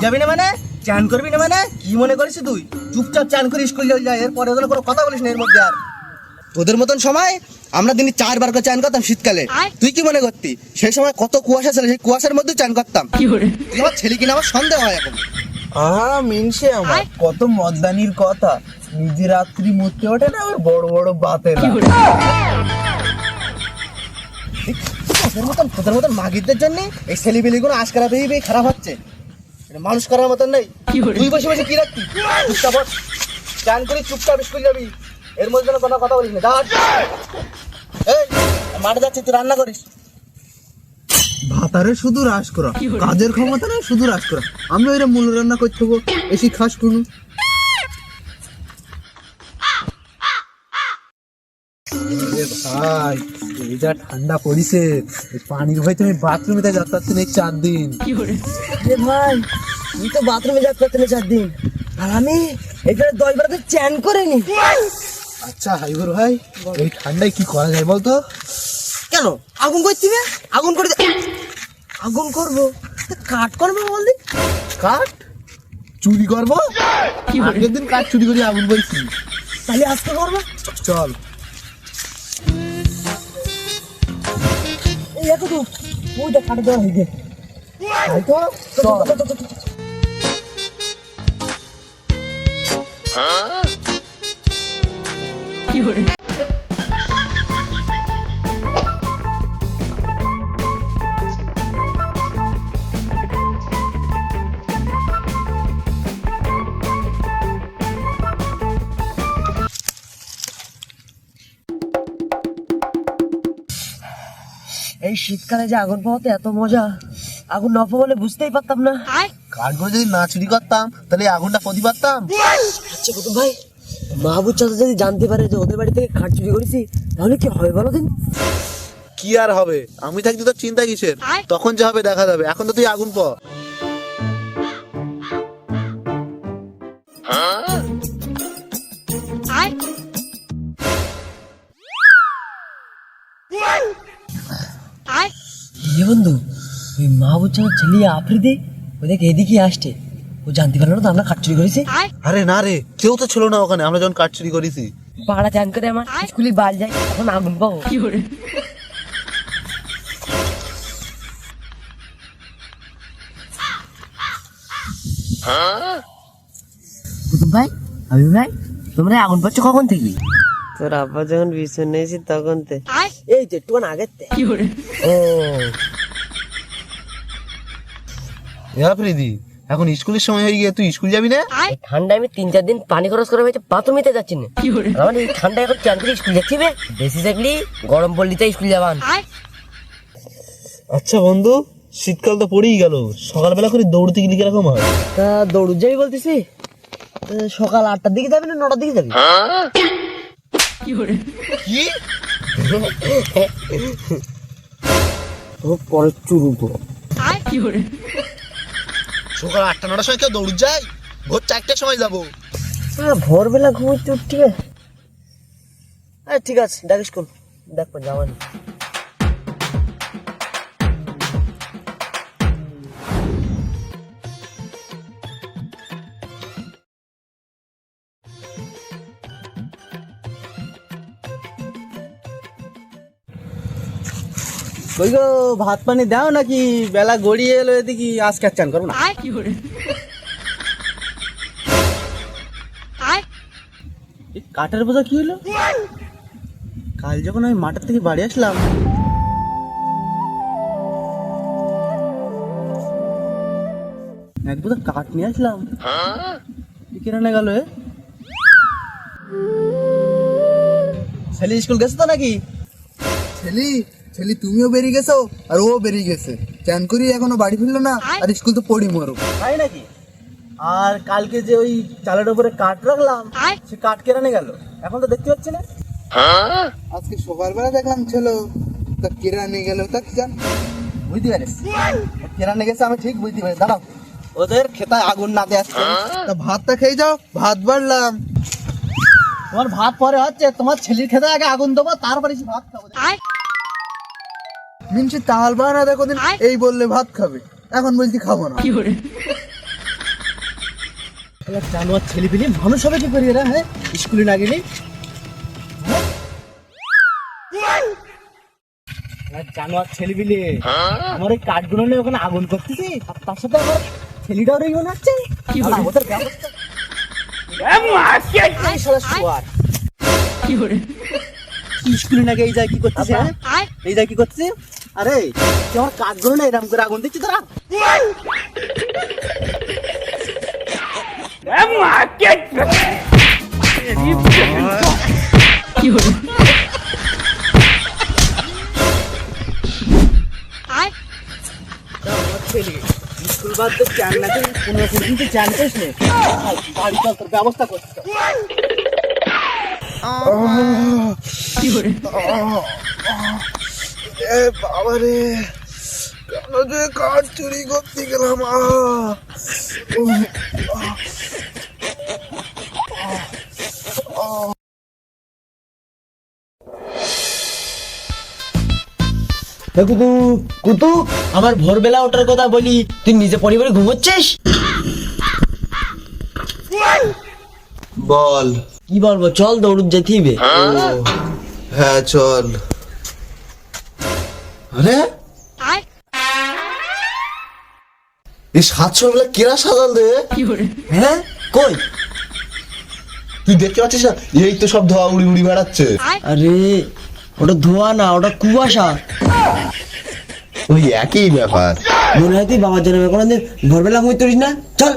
যাবি না মানে? চান করবি না মানে? কি মনে করিস তুই? চুপচাপ চান করে স্কুল যা, এরপরে ওদের কোনো কথা বলিস না এর মধ্যে আর। ওদের মতন সময় আমরা দিনে 4 বার করে চান করতাম শীতকালে। তুই কি মনে করতি সেই সময় কত কুয়াশা ছিল, সেই কুয়াশার মধ্যে চান করতাম? তুই আমার ছেলে কিনা আমার সন্দেহ হয় এখন। মিনসে আমার কত মদ্দানির কথা, নিজে রাত্রি মরতে ওঠে না, ওর বড় বড় বাতের। তোদের মতন মাগিদের জন্য এই ছেলেপিলিগুলো আজকারা বেরিয়ে খারাপ হচ্ছে, মানুষ করার মতন নেই। তুই বসে বসে কি রাখতি? চুপচাপ চান করে চুপচাপ স্কুল যাবি, এর মধ্যে কোনো কথা বলিস না। এই মাঠে যাচ্ছি, তুই রান্না করিস। ভাতারে শুধু রাস করা, কাজের ক্ষমতা না, শুধু রাস করা। আমি ওইরা মূল রান্না করতে হবো, এসি খাস কোনো। ভাই এই যা ঠান্ডা পড়িছে, পানির ভয় তুমি বাথরুমে যেতে পারছি না 4 দিন। ভাই তুই তো বাথরুমে যাতে পারছি না 4 দিন, আর আমি এখানে 10 বার চান করে নি। আচ্ছা হাইবর ভাই, এই ঠান্ডায় কি করা যায় বলতো? কেন আগুন করছি? আগুন করে আগুন করবো, কাঠ করবো বলদি। কাঠ চুরি করবো? আগের দিন কাঠ চুরি করে আগুন বলছি, তাহলে আজকে করবো। চল। এই দেখো তো ওইটা কাটে দেওয়া হয়ে গেছে, তো কি করে? এই শীতকালে যে আগুন পাওয়াতে এত মজা, আগুন না পাওয়ালে বুঝতেই পারতাম না। কাঠগুলো যদি না চুরি করতাম তাহলে এই আগুনটা প্রতি পারতাম। আচ্ছা কুতুব ভাই, মাহবুব চাচা যদি জানতে পারে যে ওদের বাড়ি থেকে কাঠ চুরি করেছি, তাহলে কি হবে বলো দিন? কি আর হবে, আমি থাকতে তোর চিন্তা কিসের? তখন যা হবে দেখা যাবে, এখন তো তুই আগুন প। বন্ধু, ওই মাহবুব চাচার ছেলে আফ্রিদি ওদেরকে এদিকে আসছে, ও জানতে পারলো না তো আমরা কাঠ চুরি করেছি। আরে না রে, কেউ তো ছিল না ওখানে আমরা যখন কাঠ চুরি করেছি। পাড়া চান করে আমার স্কুলে বাল যায়, এখন আগুন পাবো কি করে? কুতুব ভাই, হাবিব ভাই, তোমরা আগুন পাচ্ছ কখন থেকে? তোর আব্বা যখন বিছন নিয়েছি তখন তে। এই তো একটু আগের থেকে। ও আফ্রিদি, এখন স্কুলের সময় হয়ে গিয়ে তুই স্কুল যাবি না? ঠান্ডায় আমি 3-4 দিন পানি খরচ করে হয়েছে, বাথরুমেতে যাচ্ছি না। আমার এই ঠান্ডায় এখন চান করে স্কুল যাচ্ছি বে, বেশি থাকলি গরম পড়লি তাই স্কুল যাবান। আচ্ছা বন্ধু, শীতকাল তো পড়েই গেল, সকালবেলা করে দৌড়তে গেলে কিরকম হয়? তা দৌড় যাবি বলতেছি, সকাল 8টার দিকে যাবি না 9টার দিকে যাবি? কি পরে চুরু তো সকাল 8টা-9টার সময় কেউ দৌড় যায়? ভোর 4টার সময় যাবো। ভোরবেলা ঘুমোতে উঠতে। ঠিক আছে, ডাকিস কোন দেখো যাওয়ানি। কই গো, ভাত পানি দাও নাকি? বেলা গড়িয়ে এলো, এদিকে আজকে চান করবো না। কাঠের বোঝা কি হলো? কাল যখন আমি মাঠের থেকে বাড়ি আসলাম, এক বোঝা কাঠ নিয়ে আসলাম, কেরানে গেল। ছেলে স্কুল গেছে তো নাকি? ছেলে তুমিও বেরিয়ে গেছো আর ও বেরিয়ে গেছে, চান করি এখনো বাড়ি ফিরলো না, আর স্কুল তো পড়ি মরো। তাই নাকি? আর কালকে যে ওই চালের উপরে কাঠ রাখলাম, সে কাঠ কেরানে গেল, এখন তো দেখতে পাচ্ছি না। আজকে সকালবেলা দেখলাম ছিল, তা কেরানে গেল তা কি জান বুঝতে পারিস? কেরানে গেছে আমি ঠিক বুঝতে পারি। দাঁড়াও, ওদের খেতায় আগুন না দিয়ে আসছে। তা ভাতটা খেয়ে যাও, ভাত বাড়লাম। তোমার ভাত পরে হচ্ছে, তোমার ছেলের খেতে আগে আগুন দেবো, তারপরে ভাত খাবো। মিনছি তাল বানা দেখো দিন, এই বললে ভাত খাবে, এখন বলছি খাবো না। জানোয়ার ছেলে পেলে মানুষ হবে কি করি এরা? হ্যাঁ, স্কুলে না গেলে জানোয়ার ছেলে পেলে আমার এই কাঠগুলো নিয়ে ওখানে আগুন করতেছি, আর তার সাথে আমার ছেলেটাও রেগে মনে হচ্ছে। ওদের ব্যবস্থা স্কুলে না গিয়ে এই যায় কি করতেছে? এই যায় কি করতেছে? আরে তুই আমার কাঠগুলো না এরকম করে আগুন দিচ্ছি তোরা। স্কুল বাদ তো চান না করে 15 দিন তুই চান করিস নে। বাড়ি চল, তোর ব্যবস্থা করছিস। বাবারে, কেন যে কাঠ চুরি করতে গেলাম? কুতু, আমার ভোরবেলা ওঠার কথা বলি, তুই নিজে পরিবারে ঘুমোচ্ছিস? বল। কি বলবো, চল দৌড় যেতে হবে। হ্যাঁ চল। আরে এই 700 বেলা কেরা সাজাল রে? হ্যাঁ, কই? তুই দেখতে পাচ্ছিস না? এই তো সব ধোয়া উড়ি উড়ি বেড়াচ্ছে। আরে ওটা ধোয়া না, ওটা কুয়াশা। ওই একই ব্যাপার। মনে হয় তুই বাবার জন্য কোনদিন ভোরবেলা ঘুমিয়ে তুলিস না। চল,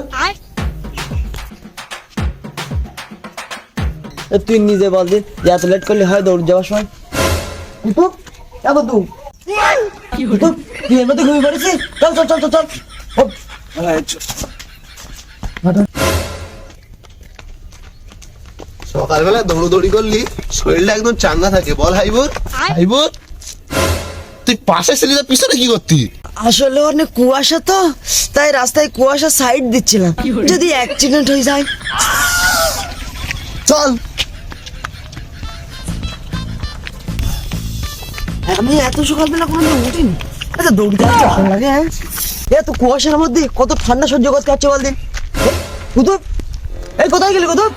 তুই নিজে বল দিন যে এত লেট করলে হয় দৌড় যাওয়ার সময়? কুতু, দেখো তুই এর মধ্যে ঘুমিয়ে পড়েছিস? চল চল চল চল চল। সকালবেলা দৌড়দৌড়ি করলি শরীরটা একদম চাঙ্গা থাকে। বল হাইবুর, হাইবুর তুই পাশে ছেলেটা পিছনে কি করতি? আসলে অনেক কুয়াশা তো, তাই রাস্তায় কুয়াশা সাইড দিচ্ছিলাম, যদি অ্যাক্সিডেন্ট হয়ে যায়। চল। আমি এত সকালবেলা কোনো উঠিনি। আচ্ছা দৌড়তে আসতে লাগে? হ্যাঁ, এত কুয়াশার মধ্যে কত ঠান্ডা সহ্য করতে পারছে বল দিন। কুতুব, এই কোথায় গেলি কুতুব?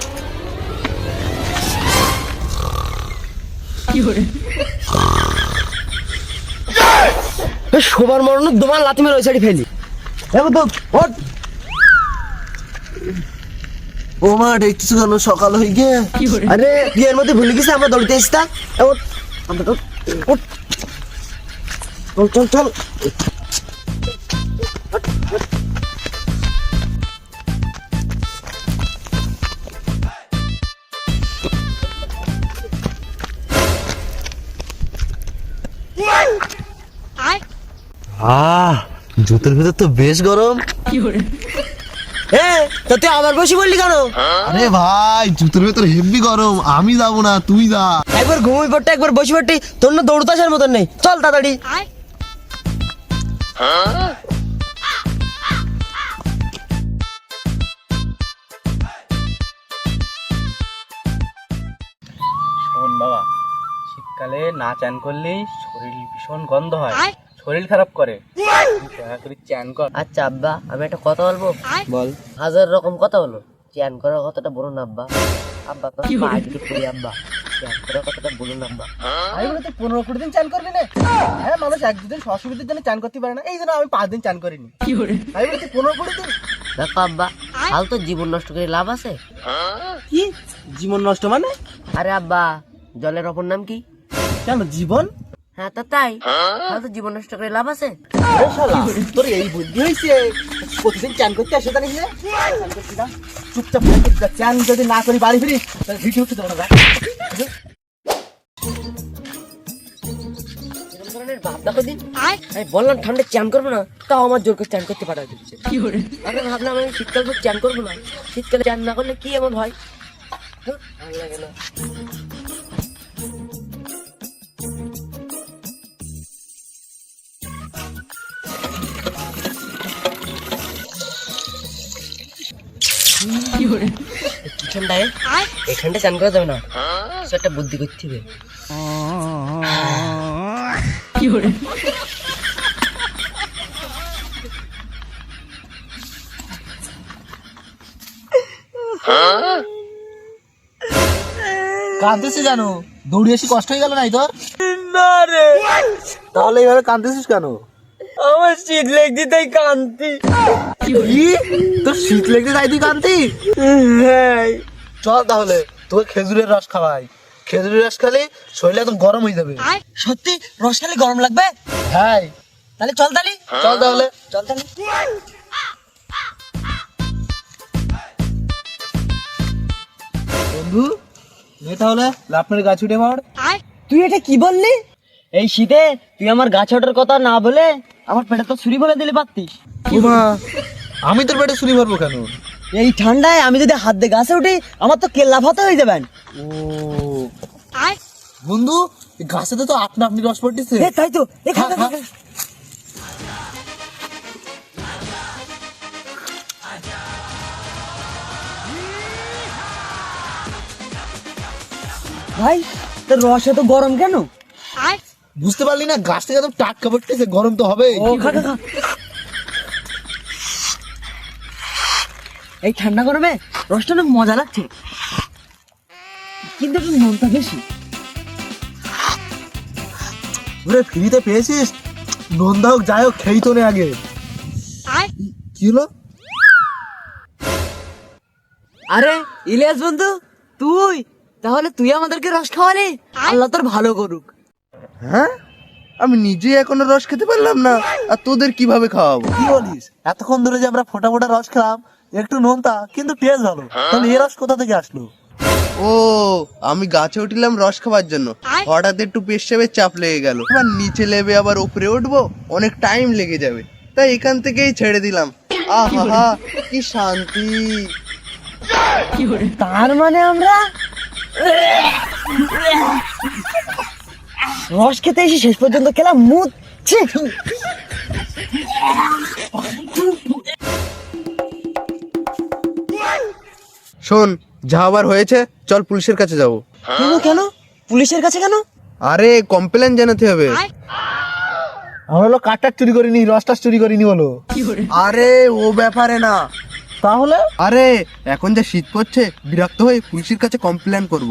সবার মরণ তোমার লাথি মেরে ওই সাইডে ফেলি। ও মা, দেখতেছো কেন সকাল হয়ে গে? আরে বিয়ের মধ্যে ভুলে গেছে আমরা দৌড়তে এসছি। চল চল চল। জুতোর ভিতর তো বেশ গরম। তা তুই আবার বসে বললি কেন? আরে ভাই, জুতোর ভিতর হেভি গরম, আমি যাবো না, তুই যা। একবার ঘুমিয়ে পড়তে একবার বসে পড়তে তোর না দৌড়তে আসার মতন নেই। চল তাড়াতাড়ি। শোন বাবা, শীতকালে না চান করলে শরীর ভীষণ গন্ধ হয়, শরীর খারাপ করে। দয়া করে চান কর। আচ্ছা আব্বা, আমি একটা কথা বলবো? বল। হাজার রকম কথা হলো, চ্যান করার কথাটা বলুন আব্বা। আব্বা তো পা দুটো করি আব্বা, চ্যান করার কথাটা বলুন আব্বা। আমি বলে তুই 15-20 দিন চান করবি না? হ্যাঁ, মানুষ 1-2 দিন অসুবিধার জন্য চান করতে পারে না, এই জন্য আমি 5 দিন চান করিনি। আমি বলে তুই 15-20 দিন। দেখো আব্বা, হাল তো জীবন নষ্ট করে লাভ আছে? কি জীবন নষ্ট মানে? আরে আব্বা, জলের অপর নাম কি? কেন জীবন? হ্যাঁ তা তাই, হাল তো জীবন নষ্ট করে লাভ আছে? আরে শালা, তোর এই বুদ্ধি হয়েছে? প্রতিদিন চান করতে আসে জানিস না? চান করতে না, চুপচাপ থাকতে যা। চান যদি না করি বাড়ি ফিরিস তাহলে ভিডিও উঠতে দেবো না। আমি বললাম ঠান্ডা চ্যান করবো না, তাও আমার জোর করে চ্যান করতে পারা দিচ্ছে। আমি ভাবলাম আমি শীতকাল চ্যান করবো না, শীতকালে চ্যান না করলে কি এমন হয়? ভালো লাগে না। পিছনটায় এখানটা চান করা যাবে না, কিছু একটা বুদ্ধি করতে হবে। কাঁদতেছিস কেন? দৌড়ে এসে কষ্ট হয়ে গেল নাই তোর? না রে, তাহলে এইভাবে কাঁদতেছিস কেন? আমার শীত লেগছে তাই কান্তি। কি? তোর শীত লেগে তাই তুই কাঁদতি? হ্যাঁ, চল তাহলে তোকে খেজুরের রস খাওয়াই। খেজুরের রস খেলে শরীর একদম গরম হয়ে যাবে। সত্যি রস খেলে গরম লাগবে? হ্যাঁ, তাহলে চল তাহলে। চল তাহলে। চল তাহলে। বন্ধু নে তাহলে আপনার গাছ উঠে মার। তুই এটা কি বললি? এই শীতে তুই আমার গাছে ওঠার কথা না বলে আমার পেটে তো ছুরি ভরে দিলে পারতিস। মা, আমি তোর পেটে ছুরি ভরবো কেন? এই ঠান্ডায় আমি যদি হাত দিয়ে গাছে উঠি আমার তো কেল্লা ভাতে হয়ে যাবেন। ও বন্ধু, এই গাছে তো আপনা আপনি রস পড়তেছে। তাই তো এ খা, খা, খা, খা। ভাই তোর রস এত গরম কেন? বুঝতে পারলি না? গাছ থেকে একদম টাটকা পড়তেছে, গরম তো হবে। ও খা, খা, খা। এই ঠান্ডা গরমে রসটা অনেক মজা লাগছে, কিন্তু একটু নুনটা বেশি। ওরে ফ্রিতে পেয়েছিস, নন্দা হোক যাই হোক খেই তো নে আগে। কি হলো? আরে ইলিয়াস বন্ধু, তুই তাহলে তুই আমাদেরকে রস খাওয়ালি? আল্লাহ তোর ভালো করুক। হ্যাঁ, আমি নিজে এখনো রস খেতে পারলাম না, আর তোদের কিভাবে খাওয়াবো? কি বলিস? এতক্ষণ ধরে যে আমরা ফোটা ফোটা রস খেলাম, একটু নোনতা কিন্তু টেস্ট ভালো, তাহলে এই রস কোথা থেকে আসলো? ও, আমি গাছে উঠিলাম রস খাওয়ার জন্য, হঠাৎ একটু পেশাবের চাপ লেগে গেল, আবার নিচে লেবে আবার উপরে উঠবো, অনেক টাইম লেগে যাবে, তাই এখান থেকেই ছেড়ে দিলাম। আহা, কি শান্তি! তার মানে আমরা রস খেতে এসে শেষ পর্যন্ত খেলাম মুদ। ছি! শোন, যা আবার হয়েছে, চল পুলিশের কাছে যাবো। কেন কেন পুলিশের কাছে কেন? আরে কমপ্লেন জানাতে হবে। আমরা হলো কাঠটার চুরি করিনি, রসটা চুরি করিনি বলো। আরে ও ব্যাপারে না, তাহলে আরে এখন যা শীত পড়ছে, বিরক্ত হয়ে পুলিশের কাছে কমপ্লেন করব।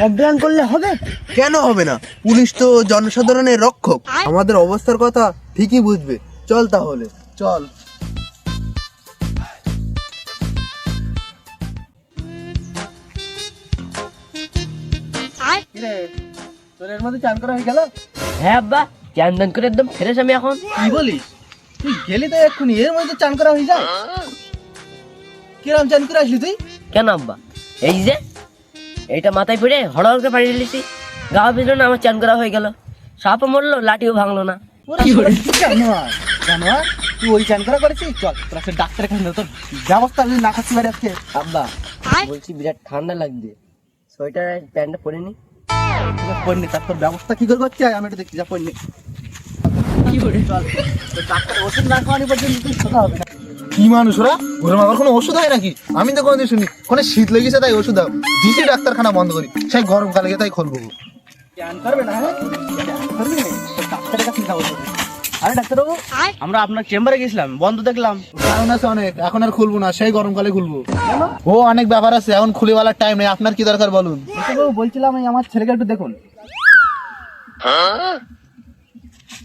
কমপ্লেন করলে হবে? কেন হবে না? পুলিশ তো জনসাধারণের রক্ষক, আমাদের অবস্থার কথা ঠিকই বুঝবে। চল তাহলে, চল। তোর এর মধ্যে চান করা হয়ে গেল? হ্যাঁ আব্বা, চান দান করে একদম ফ্রেশ আমি এখন। কি বলিস? তুই গেলি তো এক্ষুনি, এর মধ্যে চান করা হয়ে যায়? কিরম চান করে আসলি তুই? কেন আব্বা, এই যে এইটা মাথায় পড়ে হড় করে পাড়িয়ে দিয়েছি, গাওয়া ভিজলো না, আমার চান করা হয়ে গেল। সাপও মরলো, লাঠিও ভাঙলো না। জানোয়ার জানোয়ার, তুই ওই চান করা করেছিস? চল তোর একটা ডাক্তারের কাছে তোর ব্যবস্থা যদি না করতে পারি আজকে। আব্বা বলছি বিরাট ঠান্ডা লাগছে, সোয়েটার আর প্যান্টটা পরে নি। পড়নি, তারপর ব্যবস্থা কি করে করতে হয় আমি একটু দেখি, যা পড়নি। চল, তোর ডাক্তারের ওষুধ না খাওয়ানি পর্যন্ত তুই সোজা হবে না। কি মানুষ ওরা? ওরম আবার কোনো ওষুধ হয় নাকি? আমি তো কোনোদিন শুনি কোনো শীত লেগেছে তাই ওষুধ দাও, দিছি ডাক্তারখানা বন্ধ করি, সেই গরমকালে গিয়ে তাই খুলবো। করবে না, হ্যাঁ করবি না? তোর ডাক্তারের কাছে যাবো। আরে ডাক্তারবাবু, আমরা আপনার চেম্বারে গেছিলাম, বন্ধ দেখলাম। কারণ আছে অনেক, এখন আর খুলবো না, সেই গরমকালে খুলবো। ও অনেক ব্যাপার আছে, এখন খুলে বলার টাইম নেই। আপনার কি দরকার বলুন? বলছিলাম এই আমার ছেলেকে একটু দেখুন।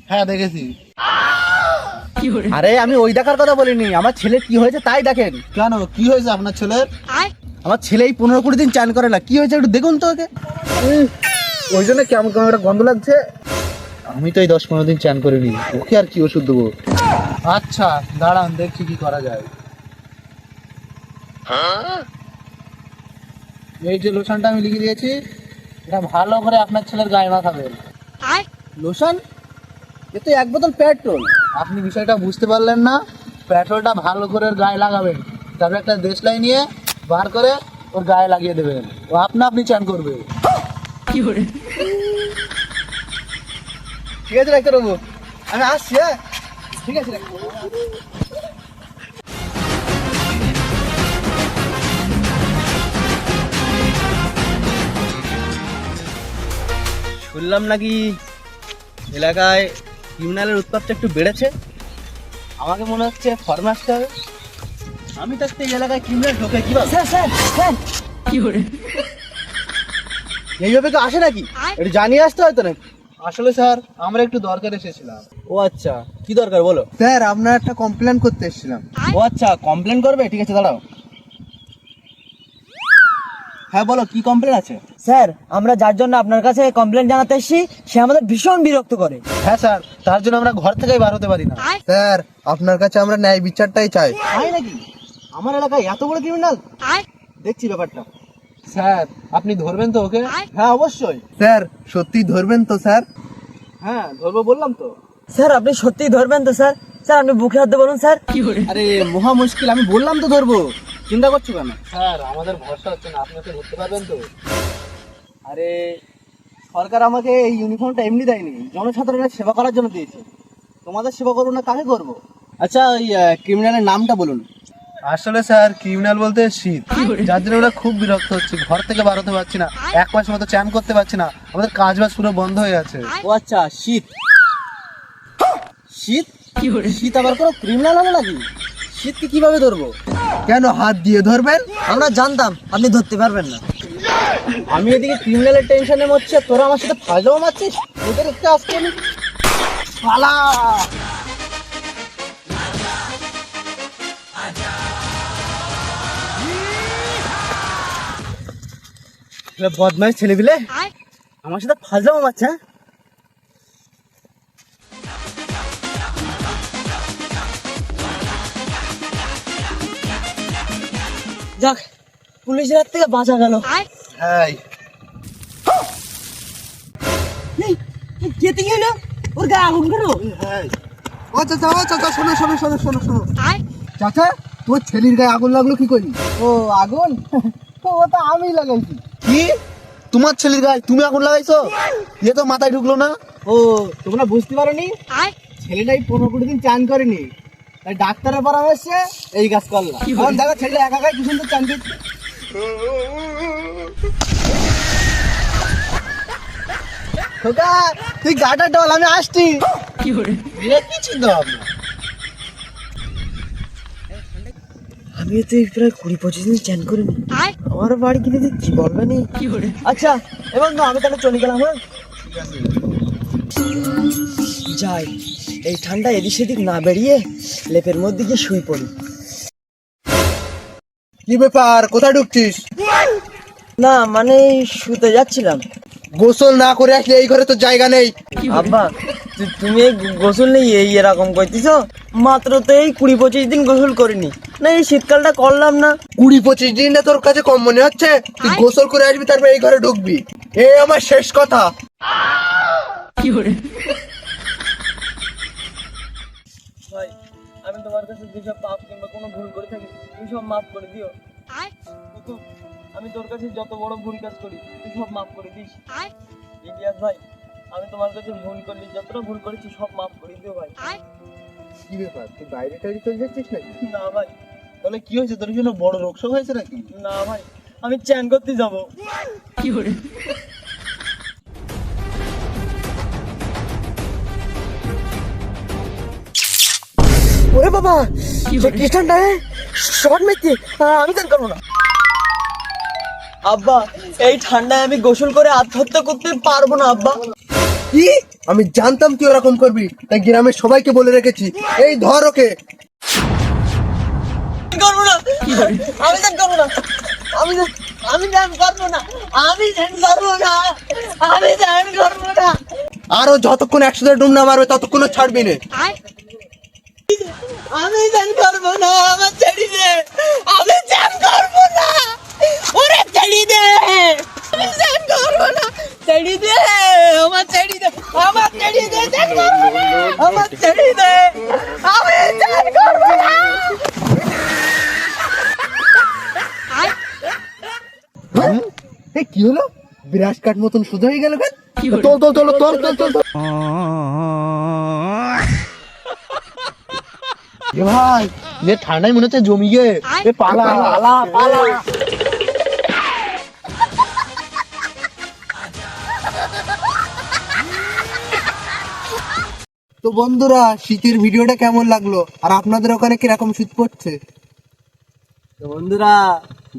হ্যাঁ দেখেছি। আরে আমি ওই দেখার কথা বলিনি, আমার ছেলে কি হয়েছে তাই দেখেন। কেন, কি হয়েছে আপনার ছেলের? আমার ছেলে এই 15-20 দিন চান করে না, কি হয়েছে একটু দেখুন তো ওকে। ওই জন্য কেমন কেমন একটা গন্ধ লাগছে। আমি তো এই 10-15 দিন চান করিনি, ওকে আর কি ওষুধ দেবো? আচ্ছা দাঁড়ান, দেখছি কি করা যায়। এই যে লোশনটা আমি লিখে দিয়েছি, এটা ভালো করে আপনার ছেলের গায়ে মাখাবেন। লোশন? এ তো 1 বোতল পেট্রোল। আপনি বিষয়টা বুঝতে পারলেন না, পেট্রোলটা ভালো করে ওর গায়ে লাগাবেন, তারপর একটা দেশলাই নিয়ে বার করে ওর গায়ে লাগিয়ে দেবেন, ও আপনি চান করবে। ঠিক আছে ডাক্তারবাবু, আমি আসছি। হ্যাঁ ঠিক আছে ডাক্তারবাবু। শুনলাম নাকি এলাকায় ক্রিমিনালের উৎপাতটা একটু বেড়েছে, আমাকে মনে হচ্ছে ফর্মে আসতে হবে। আমি থাকতে এই এলাকায় ক্রিমিনাল ঢোকে কি বল? স্যার স্যার স্যার এইভাবে তো আসে নাকি? এটা জানিয়ে আসতে হয়তো নাকি? আসলে স্যার আমরা একটু দরকার এসেছিলাম। ও আচ্ছা, কি দরকার বলো? স্যার আপনার একটা কমপ্লেন করতে এসেছিলাম। ও আচ্ছা, কমপ্লেন করবে? ঠিক আছে, দাঁড়াও। হ্যাঁ বলো, কি কমপ্লেন আছে? স্যার আমরা যার জন্য আপনার কাছে কমপ্লেন জানাতে এসেছি সে আমাদের ভীষণ বিরক্ত করে। হ্যাঁ স্যার, তার জন্য আমরা ঘর থেকেই বার হতে পারি না। স্যার আপনার কাছে আমরা ন্যায় বিচারটাই চাই। তাই নাকি? আমার এলাকায় এত বড় ক্রিমিনাল? দেখছি ব্যাপারটা। স্যার আপনি ধরবেন তো ওকে? হ্যাঁ অবশ্যই। স্যার সত্যি ধরবেন তো স্যার? হ্যাঁ ধরবো বললাম তো। স্যার আপনি সত্যিই ধরবেন তো স্যার? স্যার আপনি বুকে হাত দিয়ে বলুন স্যার। আরে মহা মুশকিল, আমি বললাম তো ধরবো, চিন্তা করছো কেন? স্যার আমাদের ভরসা হচ্ছে না, আপনি ওকে ধরতে পারবেন তো? আরে সরকার আমাকে এই ইউনিফর্মটা এমনি দেয়নি, জনসাধারণের সেবা করার জন্য দিয়েছে। তোমাদের সেবা করবো না কাকে করবো? আচ্ছা ওই ক্রিমিনালের নামটা বলুন। আসলে স্যার ক্রিমিনাল বলতে শীত, যার জন্য আমরা খুব বিরক্ত হচ্ছি, ঘর থেকে বার হতে পারছি না, এক মাস মতো চান করতে পারছি না, আমাদের কাজ বাজ পুরো বন্ধ হয়ে আছে। ও আচ্ছা, শীত। শীত? শীত আবার কোনো ক্রিমিনাল হলো নাকি? শীতকে কিভাবে ধরবো? কেন হাত দিয়ে ধরবেন? আমরা জানতাম আপনি ধরতে পারবেন না। আমি এদিকে ক্রিমিনালের টেনশনে মরছে, তোরা আমার সাথে ফাজলামো মারছিস? ওদের একটু আজকে আমি পালা। বদমাইশ ছেলেপিলে আমার সাথে ফাজলামো মারছে। হ্যাঁ? যাক পুলিশের হাত থেকে বাঁচা গেল। হ্যাঁ কেটে গেল ওর গায়ে আগুন কেন? হ্যাঁ। ও চাচা, ও চাচা, শোনো শোনো শোনো শোনো শোনো। চাচা তোর ছেলের গায়ে আগুন লাগলো কি করি? ও আগুন? ও তো আমি লাগাইছি। কি তোমার ছেলের গায়ে তুমি আগুন লাগাইছো? এ তো মাথায় ঢুকলো না। ও তোমরা বুঝতে পারোনি, ছেলেটাই 15-20 দিন চান করেনি, তাই ডাক্তারের পরামর্শে এই কাজ করলাম। এখন দেখো ছেলে একা একাই কি সুন্দর চান করছে। খোকা তুই গাটা ডল, আমি আসছি। কি চিন্তা ভাবনা? আমি তো প্রায় 20-25 দিন চ্যান করিনি। আমার বাড়ি গেলে যে কি বলবে নি। আচ্ছা এবার না আমি তাহলে চলে গেলাম। হ্যাঁ যাই, এই ঠান্ডা এদিক সেদিক না বেরিয়ে লেপের মধ্যে গিয়ে শুয়ে পড়ি। কি ব্যাপার, কোথায় ঢুকছিস? না মানে শুতে যাচ্ছিলাম। গোসল না করে আসলে এই ঘরে তো জায়গা নেই। আব্বা তুমি এই গোসল নেই এই এরকম করতেছ? মাত্র তো এই 20-25 দিন গোসল করিনি, না এই শীতকালটা করলাম না। 20-25 দিনটা তোর কাছে কম মনে হচ্ছে? তুই গোসল করে আসবি তারপর এই ঘরে ঢুকবি, এই আমার শেষ কথা। ভাই আমি তোমার কাছে যেসব পাপ কিংবা কোনো ভুল করে থাকি তুমি সব মাফ করে দিও। কুতুব, আমি তোর কাছে যত বড় ভুল কাজ করি তুই সব মাফ করে দিস। ইলিয়াস ভাই আমি তোমার কাছে ভুল করলি, যতটা ভুল করেছি সব মাফ করে দিও ভাই। কি ব্যাপার, তুই বাইরে টাইরে চলে যাচ্ছিস নাকি? না ভাই। তাহলে কি হয়েছে, তোর জন্য বড় রোগ শোক হয়েছে নাকি? না ভাই, আমি চ্যান করতে যাবো। ওরে বাবা খ্রিস্টানটা শর্ট মেরছে, আমি চান করবো না। আব্বা এই ঠান্ডায় আমি গোসল করে আত্মহত্যা করতে পারবো না আব্বা। কি? আমি জানতাম তুই ওরকম করবি, তাই গ্রামের সবাইকে বলে রেখেছি। এই ধর ওকে। করবো না, আমি চান করবো না, আমি চান করবো না, আমি চান করবো না, আমি চান করবো না। আরো যতক্ষণ 100 ডুব না মারবে ততক্ষণ ছাড়বি না। আমি চান করবো না, আমার ছেড়ে দে, আমি চান করবো না, ওরে ছেড়ে দে, আমি চান করবো না, ছেড়ে দে, আমার ছেড়ে দে, আমার ছেড়ে দে, চান করবো না, আমার ছেড়ে দে, আমি চান করবো না। কি হলো, বিরাট কাঠ মতন সোজা হয়ে গেল কেন? তোল তোল তোল তোল তোল তোল। এ ভাই যে ঠান্ডায় মনে হচ্ছে জমি গে, এ পালা পালা পালা। তো বন্ধুরা শীতের ভিডিওটা কেমন লাগলো, আর আপনাদের ওখানে কিরকম শীত পড়ছে? তো বন্ধুরা,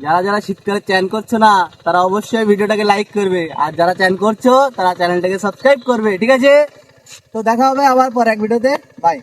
যারা যারা শীতকালে চ্যান করছো না তারা অবশ্যই ভিডিওটাকে লাইক করবে, আর যারা চ্যান করছো তারা চ্যানেলটাকে সাবস্ক্রাইব করবে, ঠিক আছে? তো দেখা হবে আবার পর এক ভিডিওতে, বাই।